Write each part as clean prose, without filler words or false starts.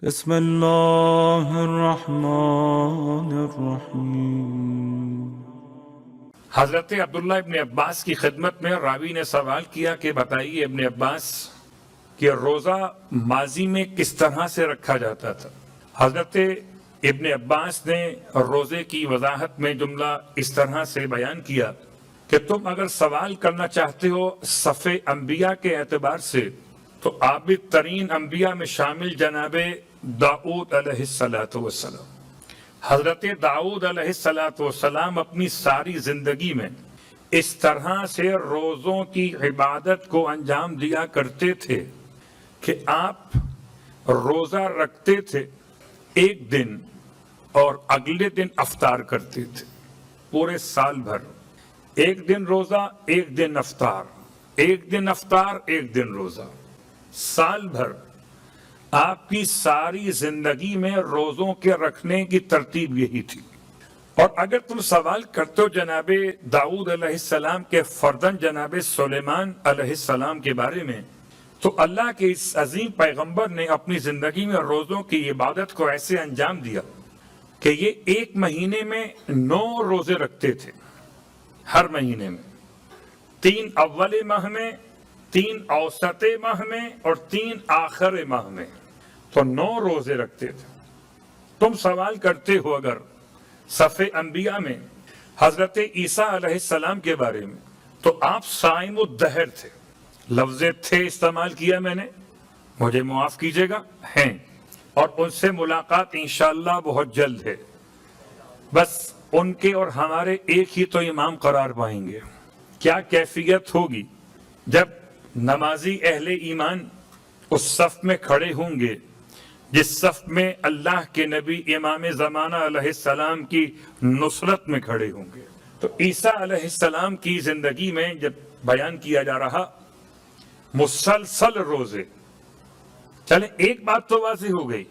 بسم اللہ الرحمن الرحیم۔ حضرت عبداللہ ابن عباس کی خدمت میں راوی نے سوال کیا کہ بتائیے ابن عباس کہ روزہ ماضی میں کس طرح سے رکھا جاتا تھا؟ حضرت ابن عباس نے روزے کی وضاحت میں جملہ اس طرح سے بیان کیا کہ تم اگر سوال کرنا چاہتے ہو صف انبیاء کے اعتبار سے تو عابد ترین انبیاء میں شامل جناب داؤد علیہ السلام۔ حضرت داؤد علیہ السلام اپنی ساری زندگی میں اس طرح سے روزوں کی عبادت کو انجام دیا کرتے تھے کہ آپ روزہ رکھتے تھے ایک دن اور اگلے دن افطار کرتے تھے، پورے سال بھر ایک دن روزہ ایک دن افطار، ایک دن افطار ایک دن روزہ، سال بھر آپ کی ساری زندگی میں روزوں کے رکھنے کی ترتیب یہی تھی۔ اور اگر تم سوال کرتے ہو جناب داؤد علیہ السلام کے فردن جناب سلیمان علیہ السلام کے بارے میں، تو اللہ کے اس عظیم پیغمبر نے اپنی زندگی میں روزوں کی عبادت کو ایسے انجام دیا کہ یہ ایک مہینے میں 9 روزے رکھتے تھے، ہر مہینے میں 3 اول ماہ میں، 3 اوسط ماہ میں اور 3 آخر ماہ میں، تو 9 روزے رکھتے تھے۔ تم سوال کرتے ہو اگر صف انبیاء میں حضرت عیسیٰ علیہ السلام کے بارے میں، تو آپ صائم الدہر تھے، لفظ تھے استعمال کیا میں نے، مجھے معاف کیجیے گا، ہیں، اور ان سے ملاقات انشاءاللہ بہت جلد ہے۔ بس ان کے اور ہمارے ایک ہی تو امام قرار پائیں گے۔ کیا کیفیت ہوگی جب نمازی اہل ایمان اس صف میں کھڑے ہوں گے جس صف میں اللہ کے نبی امام زمانہ علیہ السلام کی نصرت میں کھڑے ہوں گے۔ تو عیسیٰ علیہ السلام کی زندگی میں جب بیان کیا جا رہا مسلسل روزے، چلیں ایک بات تو واضح ہو گئی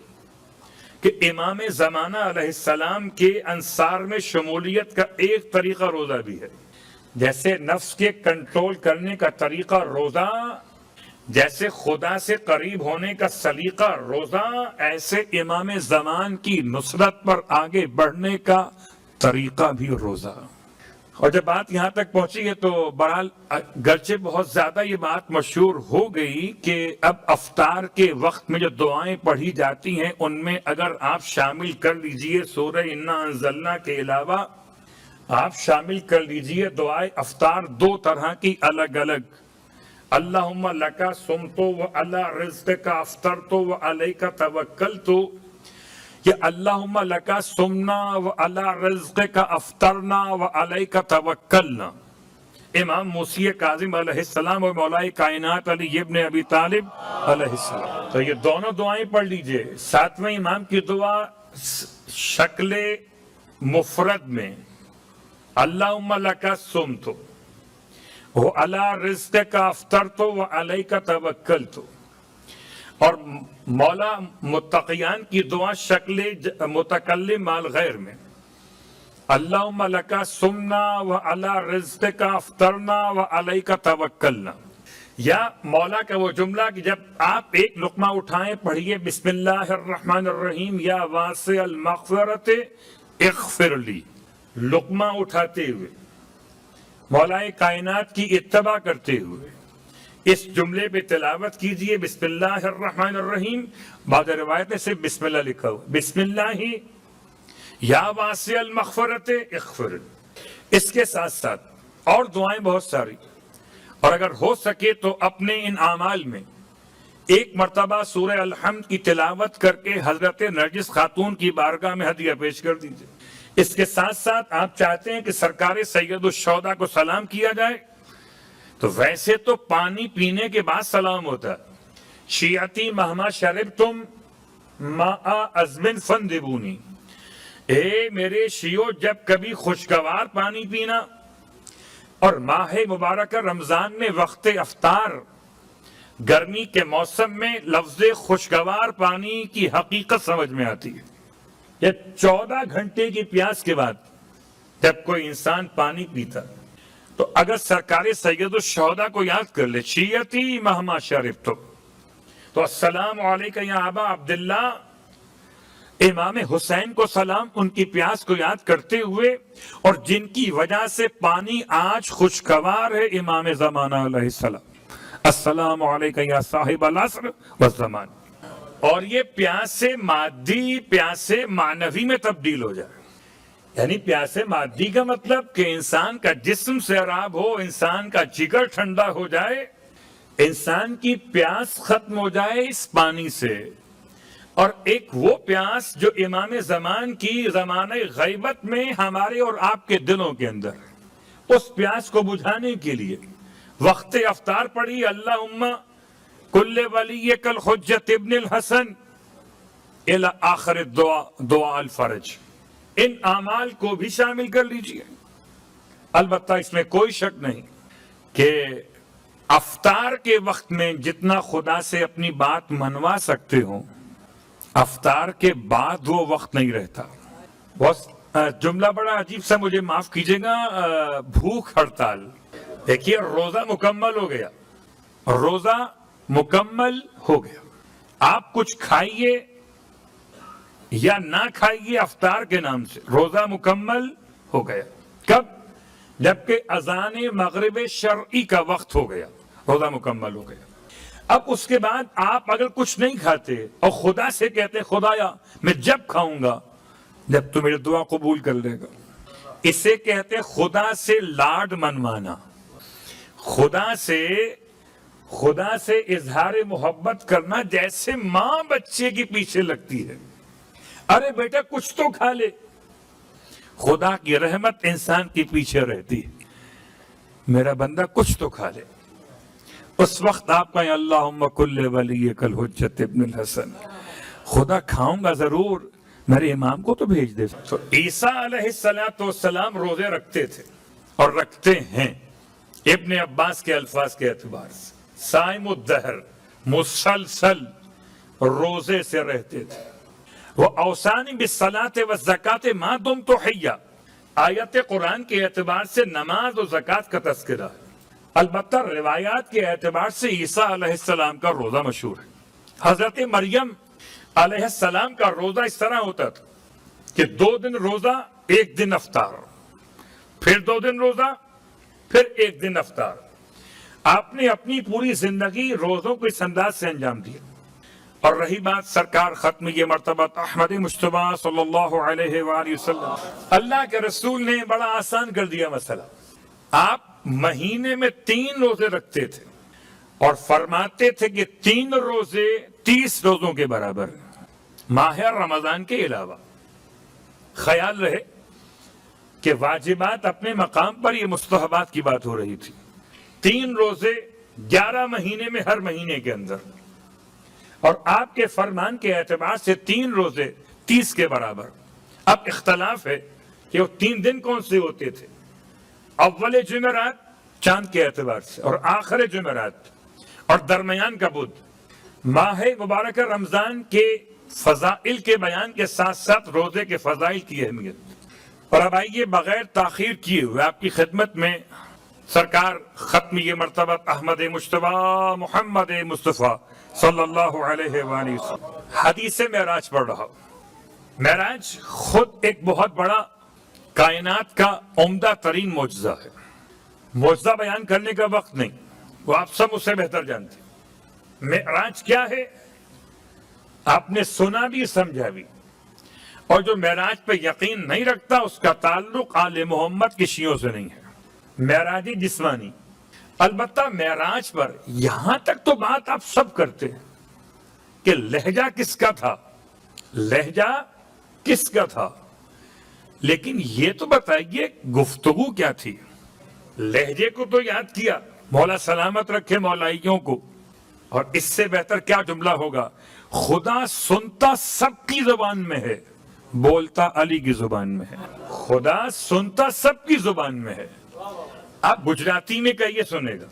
کہ امام زمانہ علیہ السلام کے انصار میں شمولیت کا ایک طریقہ روزہ بھی ہے۔ جیسے نفس کے کنٹرول کرنے کا طریقہ روزہ، جیسے خدا سے قریب ہونے کا سلیقہ روزہ، ایسے امام زمان کی نصرت پر آگے بڑھنے کا طریقہ بھی روزہ۔ اور جب بات یہاں تک پہنچی ہے تو بہرحال گرچہ بہت زیادہ یہ بات مشہور ہو گئی کہ اب افطار کے وقت میں جو دعائیں پڑھی جاتی ہیں ان میں اگر آپ شامل کر لیجئے سورہ انا انزلنا کے علاوہ آپ شامل کر لیجئے دعائے افطار 2 طرح کی الگ الگ، اللہم لکا صمت وعلی رزقک افطرت وعلیک توکلت، یا اللہم لکا صمنا وعلی رزقک افطرنا وعلیک توکلنا، امام موسی کاظم علیہ السلام اور مولا کائنات علی ابن ابی طالب علیہ السلام۔ تو یہ دونوں دعائیں پڑھ لیجئے۔ 7ویں امام کی دعا شکل مفرد میں اللہم لکا صمت وعلی رزقک افطرت وعلیک توکلت، اور مولا متقیان کی دعا شکل متکلم مال غیر میں اللہم لکا صمنا وعلی رزقک افطرنا وعلیک توکلنا، یا مولا کا وہ جملہ کہ جب آپ ایک لقمہ اٹھائیں پڑھیے بسم اللہ الرحمن الرحیم یا واسع المغفرت اغفر لی، لقمہ اٹھاتے ہوئے مولا کائنات کی اتباع کرتے ہوئے اس جملے پہ تلاوت کیجئے بسم اللہ الرحمن الرحیم، بعض روایت سے بسم اللہ لکھا ہو، بسم اللہ یا واسع المغفرت اغفر۔ اس کے ساتھ ساتھ اور دعائیں بہت ساری، اور اگر ہو سکے تو اپنے ان اعمال میں ایک مرتبہ سورہ الحمد کی تلاوت کر کے حضرت نرجس خاتون کی بارگاہ میں ہدیہ پیش کر دیجئے۔ اس کے ساتھ ساتھ آپ چاہتے ہیں کہ سرکار سید الشہداء کو سلام کیا جائے تو ویسے تو پانی پینے کے بعد سلام ہوتا ہے، شیعتی مہما شربتم ماء عذب فندبونی، اے میرے شیعو جب کبھی خوشگوار پانی پینا، اور ماہ مبارکہ رمضان میں وقت افطار گرمی کے موسم میں لفظ خوشگوار پانی کی حقیقت سمجھ میں آتی ہے۔ یہ 14 گھنٹے کی پیاس کے بعد جب کوئی انسان پانی پیتا تو اگر سرکار سید الشہداء کو یاد کر لے شیعتی مہما شربتم، تو السلام علیکم یا ابا عبداللہ امام حسین کو سلام ان کی پیاس کو یاد کرتے ہوئے اور جن کی وجہ سے پانی آج خوشگوار ہے، امام زمانہ علیہ السلام، السلام علیکم یا صاحب العصر والزمان. اور یہ پیاس مادی پیاس معنوی میں تبدیل ہو جائے. یعنی پیاس مادی کا مطلب کہ انسان کا جسم سیراب ہو، انسان کا جگر ٹھنڈا ہو جائے، انسان کی پیاس ختم ہو جائے اس پانی سے. اور ایک وہ پیاس جو امام زمان کی زمانہ غیبت میں ہمارے اور آپ کے دلوں کے اندر، اس پیاس کو بجھانے کے لیے وقت افطار پڑھی اللہم کل ولی کل حجت ابن الحسن الی آخر دعا الفرج. ان اعمال کو بھی شامل کر لیجئے. البتہ اس میں کوئی شک نہیں کہ افطار کے وقت میں جتنا خدا سے اپنی بات منوا سکتے ہوں، افطار کے بعد وہ وقت نہیں رہتا. بہت جملہ بڑا عجیب سا، مجھے معاف کیجیے گا، بھوک ہڑتال. دیکھیے روزہ مکمل ہو گیا، روزہ مکمل ہو گیا، آپ کچھ کھائیے یا نہ کھائیے افطار کے نام سے، روزہ مکمل ہو گیا. کب؟ جبکہ اذان مغرب شرعی کا وقت ہو گیا، روزہ مکمل ہو گیا. اب اس کے بعد آپ اگر کچھ نہیں کھاتے اور خدا سے کہتے خدایا میں جب کھاؤں گا جب تو میری دعا قبول کر لے گا، اسے کہتے خدا سے لاڈ منوانا، خدا سے اظہار محبت کرنا، جیسے ماں بچے کے پیچھے لگتی ہے، ارے بیٹا کچھ تو کھا لے. خدا کی رحمت انسان کے پیچھے رہتی ہے، میرا بندہ کچھ تو کھا لے. اس وقت آپ کہیں اللہم کل ولی کل حجت ابن الحسن، خدا کھاؤں گا ضرور، میرے امام کو تو بھیج دے. تو عیسیٰ علیہ السلام روزے رکھتے تھے اور رکھتے ہیں، ابن عباس کے الفاظ کے اعتبار سے صائم الدہر، مسلسل روزے سے رہتے تھے. وہ اوصانی بالصلاۃ والزکاۃ ما دمت حیا، آیت قرآن کے اعتبار سے نماز و زکوٰۃ کا تذکرہ ہے. البتہ روایات کے اعتبار سے عیسیٰ علیہ السلام کا روزہ مشہور ہے. حضرت مریم علیہ السلام کا روزہ اس طرح ہوتا تھا کہ 2 دن روزہ 1 دن افطار، پھر 2 دن روزہ پھر 1 دن افطار. آپ نے اپنی پوری زندگی روزوں کو اس انداز سے انجام دیا. اور رہی بات سرکار ختم یہ مرتبہ احمد مصطفیٰ صلی اللہ علیہ وآلہ وسلم، اللہ کے رسول نے بڑا آسان کر دیا مسئلہ. آپ مہینے میں 3 روزے رکھتے تھے اور فرماتے تھے کہ 3 روزے 30 روزوں کے برابر، ماہ رمضان کے علاوہ. خیال رہے کہ واجبات اپنے مقام پر، یہ مستحبات کی بات ہو رہی تھی. 3 روزے 11 مہینے میں، ہر مہینے کے اندر. اور آپ کے فرمان کے اعتبار سے 3 روزے 30 کے برابر. اب اختلاف ہے کہ وہ 3 دن کون سے ہوتے تھے، اول جمعرات چاند کے اعتبار سے، اور آخر جمعرات، اور درمیان کا بدھ. ماہ مبارک رمضان کے فضائل کے بیان کے ساتھ ساتھ روزے کے فضائل کی اہمیت. اور اب آئیے بغیر تاخیر کیے ہوئے آپ کی خدمت میں سرکار ختم یہ مرتبہ احمد مصطفیٰ محمد مصطفیٰ صلی اللہ علیہ وآلہ وسلم حدیث معراج پڑھ رہا ہوں. معراج خود ایک بہت بڑا کائنات کا عمدہ ترین معجزہ ہے. معجزہ بیان کرنے کا وقت نہیں، وہ آپ سب اس سے بہتر جانتے ہیں. معراج کیا ہے آپ نے سنا بھی سمجھا بھی. اور جو معراج پہ یقین نہیں رکھتا اس کا تعلق آل محمد کی شیعوں سے نہیں ہے. معراج جسمانی. البتہ معراج پر یہاں تک تو بات آپ سب کرتے ہیں کہ لہجہ کس کا تھا، لہجہ کس کا تھا، لیکن یہ تو بتائیے گفتگو کیا تھی. لہجے کو تو یاد کیا، مولا سلامت رکھے مولائیوں کو. اور اس سے بہتر کیا جملہ ہوگا، خدا سنتا سب کی زبان میں ہے، بولتا علی کی زبان میں ہے. خدا سنتا سب کی زبان میں ہے. آپ گجراتی میں کہیے سنے گا،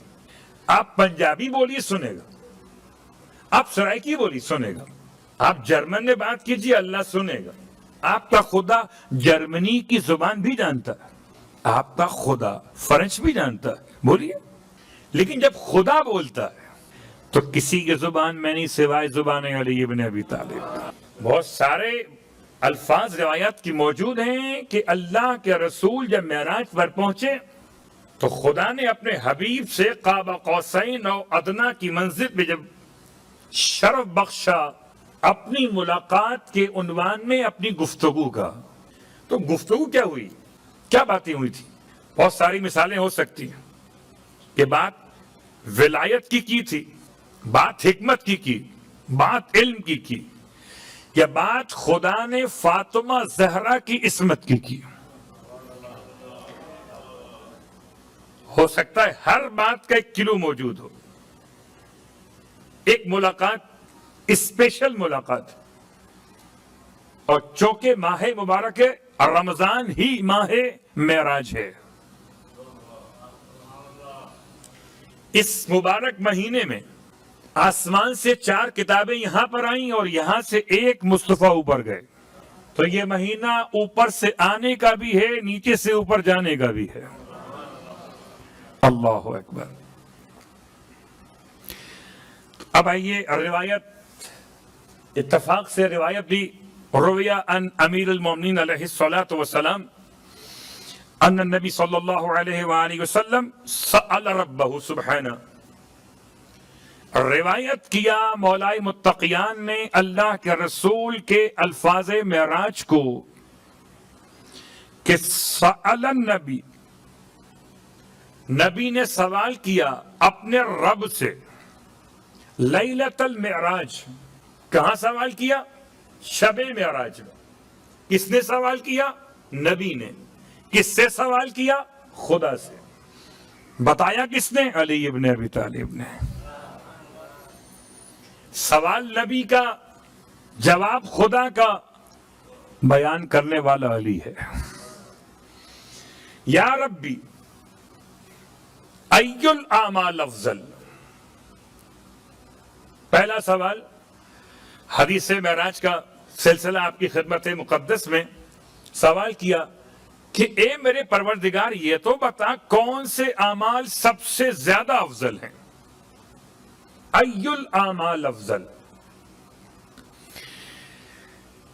آپ پنجابی بولیے سنے گا، آپ سرائکی بولی سنے گا، آپ جرمن میں بات کیجیے اللہ سنے گا. آپ کا خدا جرمنی کی زبان بھی جانتا ہے، آپ کا خدا فرانس بھی جانتا ہے، بولیے. لیکن جب خدا بولتا ہے تو کسی کی زبان میں نہیں سوائے زبان علی ابن ابی طالب. بہت سارے الفاظ روایات کی موجود ہیں کہ اللہ کے رسول جب معراج پر پہنچے تو خدا نے اپنے حبیب سے قاب قوسین اور ادنا کی منزل پہ جب شرف بخشا اپنی ملاقات کے عنوان میں اپنی گفتگو کا. تو گفتگو کیا ہوئی, کیا باتیں ہوئی تھی؟ بہت ساری مثالیں ہو سکتی ہیں کہ بات ولایت کی تھی, بات حکمت کی, بات علم کی, یا بات خدا نے فاطمہ زہرا کی عصمت کی. ہو سکتا ہے ہر بات کا ایک کلو موجود ہو. ایک ملاقات اسپیشل ملاقات, اور چونکہ ماہ مبارک ہے, رمضان ہی ماہ معراج ہے. اس مبارک مہینے میں آسمان سے 4 کتابیں یہاں پر آئیں اور یہاں سے ایک مصطفیٰ اوپر گئے. تو یہ مہینہ اوپر سے آنے کا بھی ہے, نیچے سے اوپر جانے کا بھی ہے. اللہ اکبر. اب آئیے روایت, اتفاق سے روایت بھی رویہ ان امیر المومنین علیہ الصلوۃ والسلام ان النبی صلی اللہ علیہ وآلہ وسلم سأل ربہ سبحانہ, روایت کیا مولائے متقیان نے اللہ کے رسول کے الفاظ معراج کو کہ سأل النبی, نبی نے سوال کیا اپنے رب سے لیلۃ المعراج. کہاں سوال کیا؟ شب معراج میں. کس نے سوال کیا؟ نبی نے. کس سے سوال کیا؟ خدا سے. بتایا کس نے؟ علی ابن ابی طالب نے. سوال نبی کا, جواب خدا کا, بیان کرنے والا علی ہے. یا ربی ای الاعمال افضل. پہلا سوال حدیث معراج کا سلسلہ آپ کی خدمت مقدس میں سوال کیا کہ اے میرے پروردگار یہ تو بتا کون سے اعمال سب سے زیادہ افضل ہیں. ای الاعمال افضل.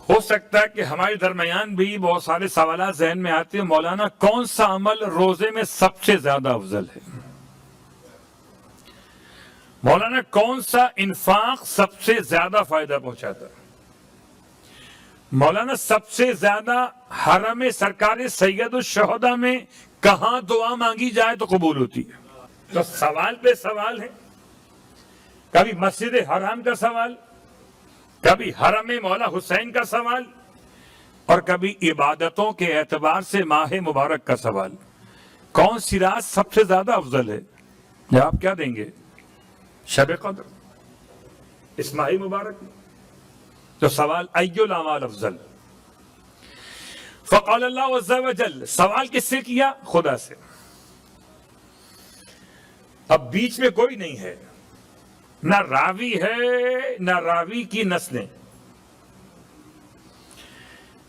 ہو سکتا ہے کہ ہمارے درمیان بھی بہت سارے سوالات ذہن میں آتے ہیں, مولانا کون سا عمل روزے میں سب سے زیادہ افضل ہے؟ مولانا کون سا انفاق سب سے زیادہ فائدہ پہنچاتا ہے؟ مولانا سب سے زیادہ حرم سرکار سید الشہداء میں کہاں دعا مانگی جائے تو قبول ہوتی ہے؟ تو سوال پہ سوال ہے. کبھی مسجد حرام کا سوال, کبھی حرم مولا حسین کا سوال, اور کبھی عبادتوں کے اعتبار سے ماہ مبارک کا سوال. کون سی رات سب سے زیادہ افضل ہے؟ جواب کیا دیں گے؟ شب قدر, اس ماہ مبارک میں. تو سوال ای الاعمال افضل. فقال اللہ عز وجل, سوال کس سے کیا؟ خدا سے. اب بیچ میں کوئی نہیں ہے, نہ راوی ہے نہ راوی کی نسلیں.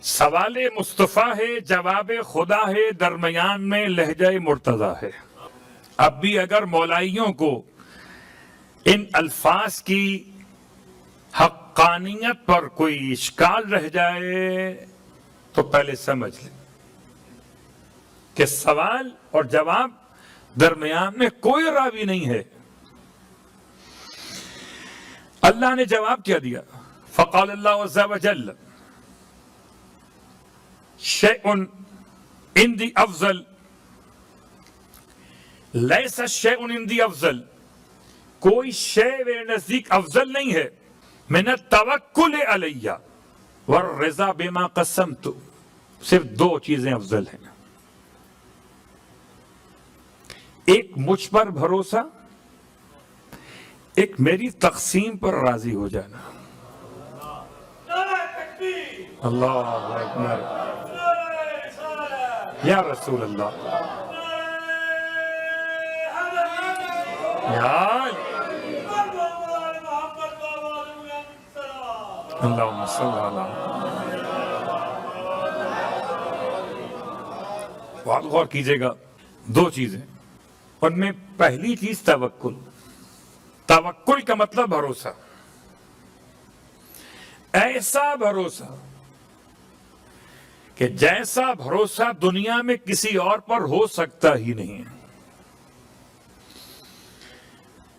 سوال مصطفیٰ ہے, جواب خدا ہے, درمیان میں لہجہ مرتضیٰ ہے. اب بھی اگر مولائیوں کو ان الفاظ کی حقانیت پر کوئی اشکال رہ جائے تو پہلے سمجھ لیں کہ سوال اور جواب درمیان میں کوئی راوی نہیں ہے. اللہ نے جواب کیا دیا؟ فقال اللہ عز وجل شیء عندی افضل لیس شیء عندی افضل. کوئی شے میرے نزدیک افضل نہیں ہے. من التوکل علی والرضا بما قسمت. صرف 2 چیزیں افضل ہیں. ایک مجھ پر بھروسہ, ایک میری تقسیم پر راضی ہو جانا. اللہ اکبر, یا رسول اللہ, یا اللہم صلی اللہ. بہت غور کیجئے گا, 2 چیزیں. ان میں پہلی چیز توکل. توکل کا مطلب بھروسہ, ایسا بھروسہ کہ جیسا بھروسہ دنیا میں کسی اور پر ہو سکتا ہی نہیں،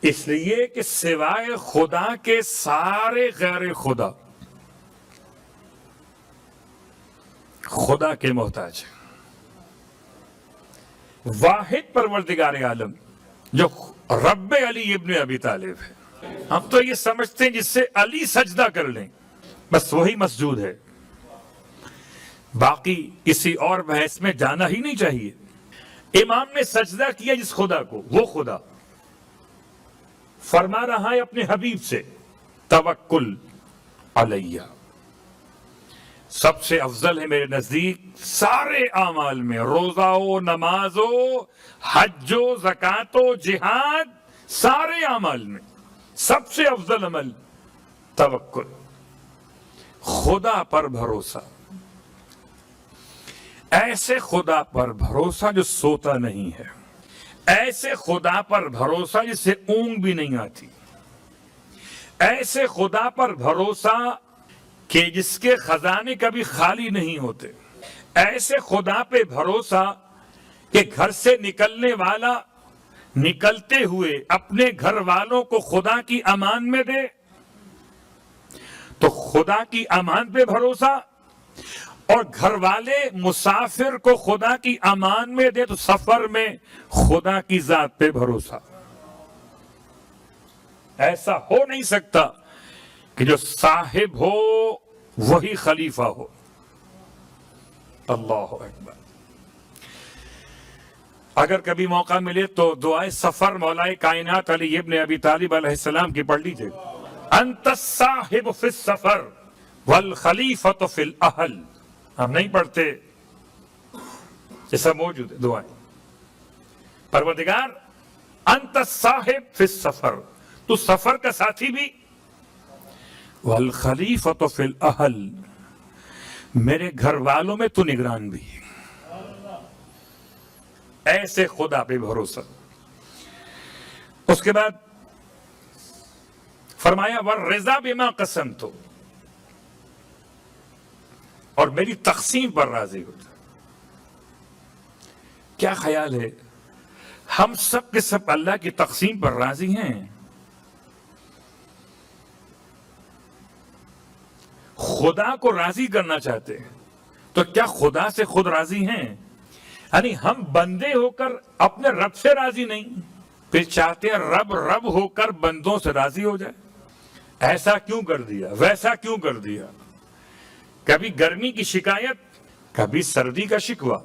اس لیے کہ سوائے خدا کے سارے غیر خدا خدا کے محتاج ہیں۔ واحد پروردگار عالم جو رب علی ابن ابی طالب ہے، ہم تو یہ سمجھتے ہیں جس سے علی سجدہ کر لیں بس وہی مسجود ہے، باقی کسی اور بحث میں جانا ہی نہیں چاہیے۔ امام نے سجدہ کیا جس خدا کو، وہ خدا فرما رہا ہے اپنے حبیب سے توکل علیہ، سب سے افضل ہے میرے نزدیک سارے اعمال میں، روزہ و نماز و حج و زکوٰۃ و جہاد، سارے اعمال میں سب سے افضل عمل توکل، خدا پر بھروسہ، ایسے خدا پر بھروسہ جو سوتا نہیں ہے، ایسے خدا پر بھروسہ جس سے اونگ بھی نہیں آتی، ایسے خدا پر بھروسہ کہ جس کے خزانے کبھی خالی نہیں ہوتے، ایسے خدا پہ بھروسہ کہ گھر سے نکلنے والا نکلتے ہوئے اپنے گھر والوں کو خدا کی امان میں دے تو خدا کی امان پہ بھروسہ، اور گھر والے مسافر کو خدا کی امان میں دے تو سفر میں خدا کی ذات پہ بھروسہ۔ ایسا ہو نہیں سکتا کہ جو صاحب ہو وہی خلیفہ ہو۔ اللہ اکبر۔ اگر کبھی موقع ملے تو دعائے سفر مولائے کائنات علی ابن ابی طالب علیہ السلام کی پڑھ لیجئے، انت الصاحب فی السفر والخلیفۃ فی الاہل۔ ہم نہیں پڑھتے، جیسا موجود ہے دعائیں، پروردگار انت الصاحب فی السفر، تو سفر کا ساتھی بھی، والخلیفۃ فی الاہل، میرے گھر والوں میں تو نگران بھی۔ ایسے خدا پہ بھروسہ۔ اس کے بعد فرمایا والرضا بما قسمت، اور میری تقسیم پر راضی ہوتا۔ کیا خیال ہے ہم سب کے سب اللہ کی تقسیم پر راضی ہیں؟ خدا کو راضی کرنا چاہتے ہیں تو کیا خدا سے خود راضی ہیں؟ یعنی ہم بندے ہو کر اپنے رب سے راضی نہیں، پھر چاہتے ہیں رب رب ہو کر بندوں سے راضی ہو جائے۔ ایسا کیوں کر دیا، ویسا کیوں کر دیا، کبھی گرمی کی شکایت، کبھی سردی کا شکوہ،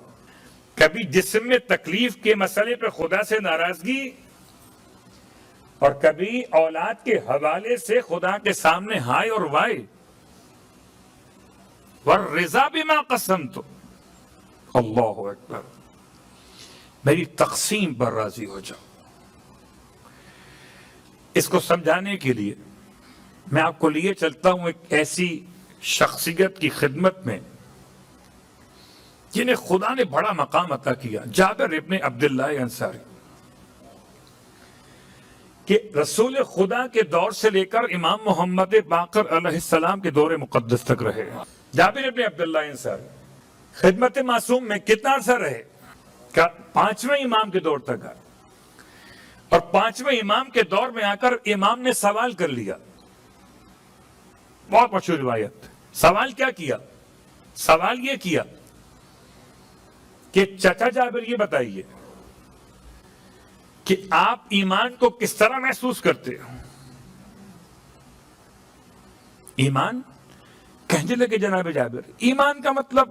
کبھی جسم میں تکلیف کے مسئلے پہ خدا سے ناراضگی، اور کبھی اولاد کے حوالے سے خدا کے سامنے ہائے اور وائے۔ والرضا بما قسمت، اللہ اکبر، میری تقسیم پر راضی ہو جاؤ۔ اس کو سمجھانے کے لیے میں آپ کو لیے چلتا ہوں ایک ایسی شخصیت کی خدمت میں جنہیں خدا نے بڑا مقام عطا کیا، جابر ابن عبداللہ انصاری، کہ رسول خدا کے دور سے لے کر امام محمد باقر علیہ السلام کے دور مقدس تک رہے۔ جابر ابن عبداللہ انصاری خدمت معصوم میں کتنا عرصہ رہے؟ 5ویں امام کے دور تک آئے، اور 5ویں امام کے دور میں آ کر امام نے سوال کر لیا، بہت مشہور روایت۔ سوال کیا کیا؟ سوال یہ کیا کہ چچا جابر یہ بتائیے کہ آپ ایمان کو کس طرح محسوس کرتے ہو؟ ایمان کہنے لگے جناب جابر، ایمان کا مطلب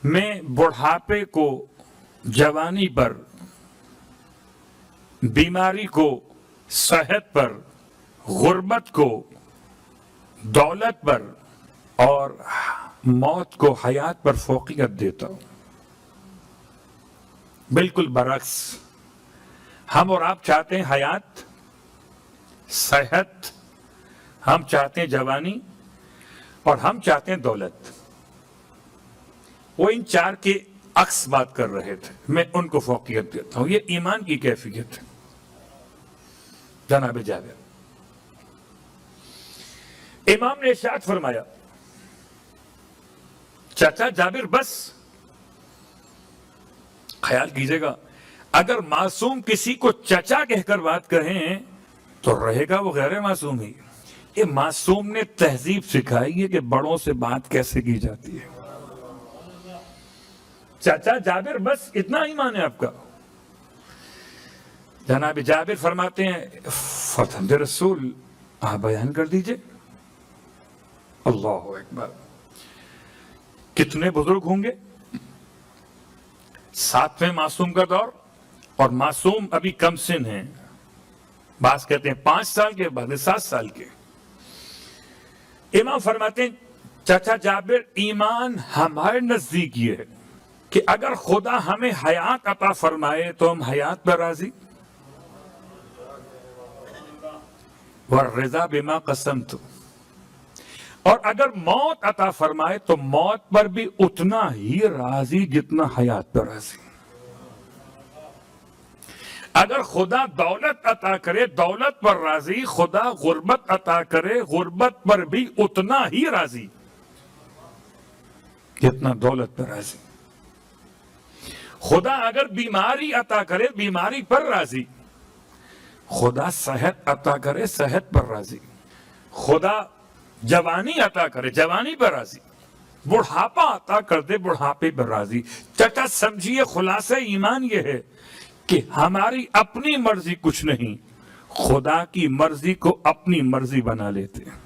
میں بڑھاپے کو، جوانی پر، بیماری کو، صحت پر، غربت کو، دولت پر، اور موت کو، حیات پر فوقیت دیتا ہوں۔ بالکل برعکس، ہم اور آپ چاہتے ہیں حیات، صحت، ہم چاہتے ہیں جوانی، اور ہم چاہتے ہیں دولت۔ وہ ان چار کے عکس بات کر رہے تھے، میں ان کو فوقیت دیتا ہوں۔ یہ ایمان کی کیفیت ہے جناب جابر۔ امام نے ارشاد فرمایا، چچا جابر بس. خیال کیجئے گا اگر معصوم کسی کو چچا کہہ کر بات کہیں تو رہے گا وہ غیر معصوم ہی. یہ معصوم نے تہذیب سکھائی ہے کہ بڑوں سے بات کیسے کی جاتی ہے. چچا جابر بس اتنا ہی مان ہے آپ کا. جناب جابر فرماتے ہیں فرزند رسول آپ بیان کر دیجئے. اللہ اکبر. کتنے بزرگ ہوں گے؟ 7ویں معصوم کا دور اور معصوم ابھی کم سن ہیں. بعض کہتے ہیں 5 سال کے، بعض 7 سال کے. امام فرماتے ہیں چچا جابر ایمان ہمارے نزدیک یہ ہے کہ اگر خدا ہمیں حیات عطا فرمائے تو ہم حیات پر راضی، والرضا بما قسمت، اور اگر موت عطا فرمائے تو موت پر بھی اتنا ہی راضی جتنا حیات پر راضی. اگر خدا دولت عطا کرے دولت پر راضی، خدا غربت عطا کرے غربت پر بھی اتنا ہی راضی جتنا دولت پر راضی. خدا اگر بیماری عطا کرے بیماری پر راضی، خدا صحت عطا کرے صحت پر راضی، خدا جوانی عطا کرے جوانی پر راضی، بڑھاپا عطا کر دے بڑھاپے پر راضی. چچا سمجھیے خلاصہ ایمان یہ ہے کہ ہماری اپنی مرضی کچھ نہیں، خدا کی مرضی کو اپنی مرضی بنا لیتے ہیں.